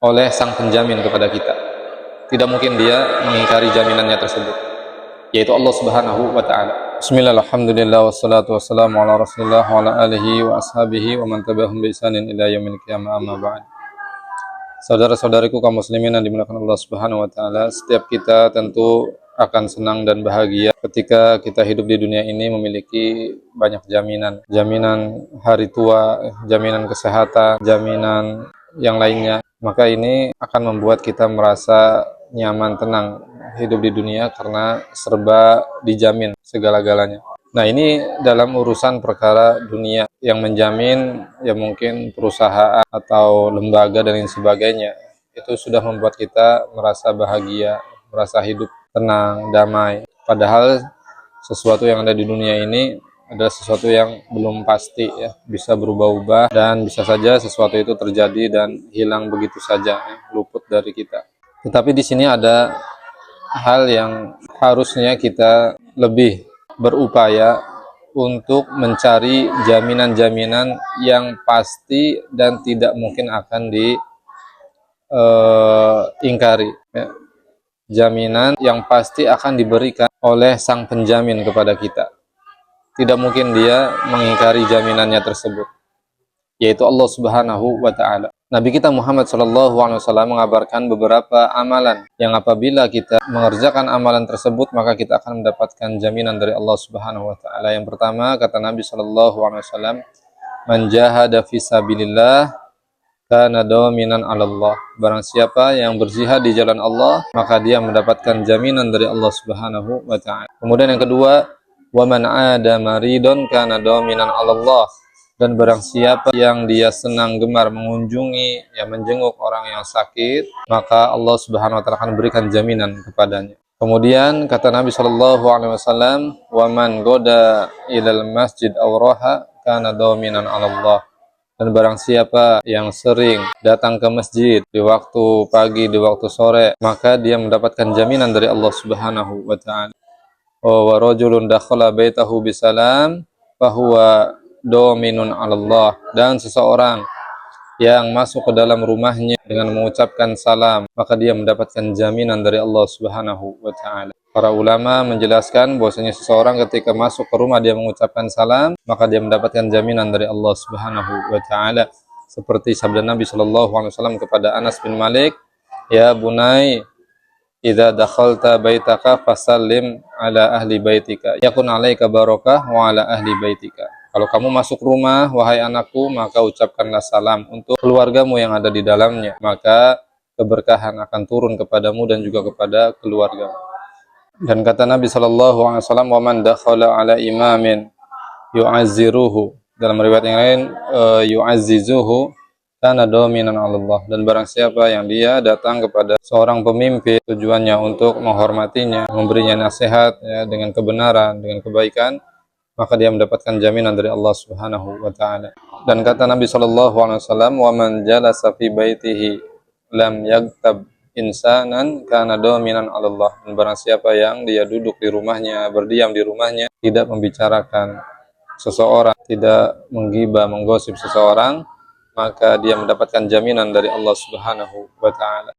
oleh sang penjamin kepada kita. Tidak mungkin dia mengingkari jaminannya tersebut, yaitu Allah Subhanahu wa taala. Bismillah, alhamdulillah, wassalatu wassalamu ala Rasulillah wa ala alihi wa ashabihi wa man tabi'ahum bi ihsanin ila yaumil qiyamah, amma ba'd. Saudara-saudariku kaum muslimin yang dimuliakan Allah Subhanahu wa taala, setiap kita tentu akan senang dan bahagia ketika kita hidup di dunia ini memiliki banyak jaminan. Jaminan hari tua, jaminan kesehatan, jaminan yang lainnya. Maka ini akan membuat kita merasa nyaman, tenang hidup di dunia karena serba dijamin segala-galanya. Nah, ini dalam urusan perkara dunia. Yang menjamin ya mungkin perusahaan atau lembaga dan lain sebagainya. Itu sudah membuat kita merasa bahagia, merasa hidup tenang, damai. Padahal sesuatu yang ada di dunia ini adalah sesuatu yang belum pasti, ya, bisa berubah-ubah dan bisa saja sesuatu itu terjadi dan hilang begitu saja, ya, luput dari kita. Tetapi di sini ada hal yang harusnya kita lebih berupaya untuk mencari jaminan-jaminan yang pasti dan tidak mungkin akan diingkari, ya. Jaminan yang pasti akan diberikan oleh sang penjamin kepada kita. Tidak mungkin dia mengingkari jaminannya tersebut, yaitu Allah Subhanahu wa taala. Nabi kita Muhammad SAW mengabarkan beberapa amalan yang apabila kita mengerjakan amalan tersebut maka kita akan mendapatkan jaminan dari Allah Subhanahu wa taala. Yang pertama, kata Nabi SAW, man jahada fisabilillah kana dominan 'ala Allah. Barang siapa yang berjihad di jalan Allah, maka dia mendapatkan jaminan dari Allah Subhanahu wa taala. Kemudian yang kedua, wa man 'ada maridon kana dominan 'ala Allah. Dan barang siapa yang dia senang gemar mengunjungi, ya, menjenguk orang yang sakit, maka Allah Subhanahu wa taala akan berikan jaminan kepadanya. Kemudian kata Nabi SAW, wa man goda ilal masjid aw raha kana dominan 'ala Allah. Dan barang siapa yang sering datang ke masjid di waktu pagi, di waktu sore, maka dia mendapatkan jaminan dari Allah Subhanahu wa taala. Wa rajulun dakhala baitahu bisalam fahuwa dominun 'ala Allah. Dan seseorang yang masuk ke dalam rumahnya dengan mengucapkan salam, maka dia mendapatkan jaminan dari Allah Subhanahu wa taala. Para ulama menjelaskan bahwasanya seseorang ketika masuk ke rumah dia mengucapkan salam, maka dia mendapatkan jaminan dari Allah Subhanahu wa taala. Seperti sabda Nabi SAW kepada Anas bin Malik, ya bunai, idza dakhalta baitaka fasallim ala ahli baitika yakun 'alaika barakah wa ala ahli baitika. Kalau kamu masuk rumah, wahai anakku, maka ucapkanlah salam untuk keluargamu yang ada di dalamnya, maka keberkahan akan turun kepadamu dan juga kepada keluarga. Dan kata Nabi SAW, wa man dakhala ala imamin yu'azziruhu. Dalam riwayat yang lain, yu'azzizuhu kana dominan 'ala Allah. Dan barang siapa yang dia datang kepada seorang pemimpin, tujuannya untuk menghormatinya, memberinya nasihat, ya, dengan kebenaran, dengan kebaikan, maka dia mendapatkan jaminan dari Allah Subhanahu wa taala. Dan kata Nabi SAW, wa man jalasa fi baitihi lam yaghtab insanan kana dominan 'ala Allah. Dan barang siapa yang dia duduk di rumahnya, berdiam di rumahnya, tidak membicarakan seseorang, tidak menggibah, menggosip seseorang, maka dia mendapatkan jaminan dari Allah Subhanahu wa taala.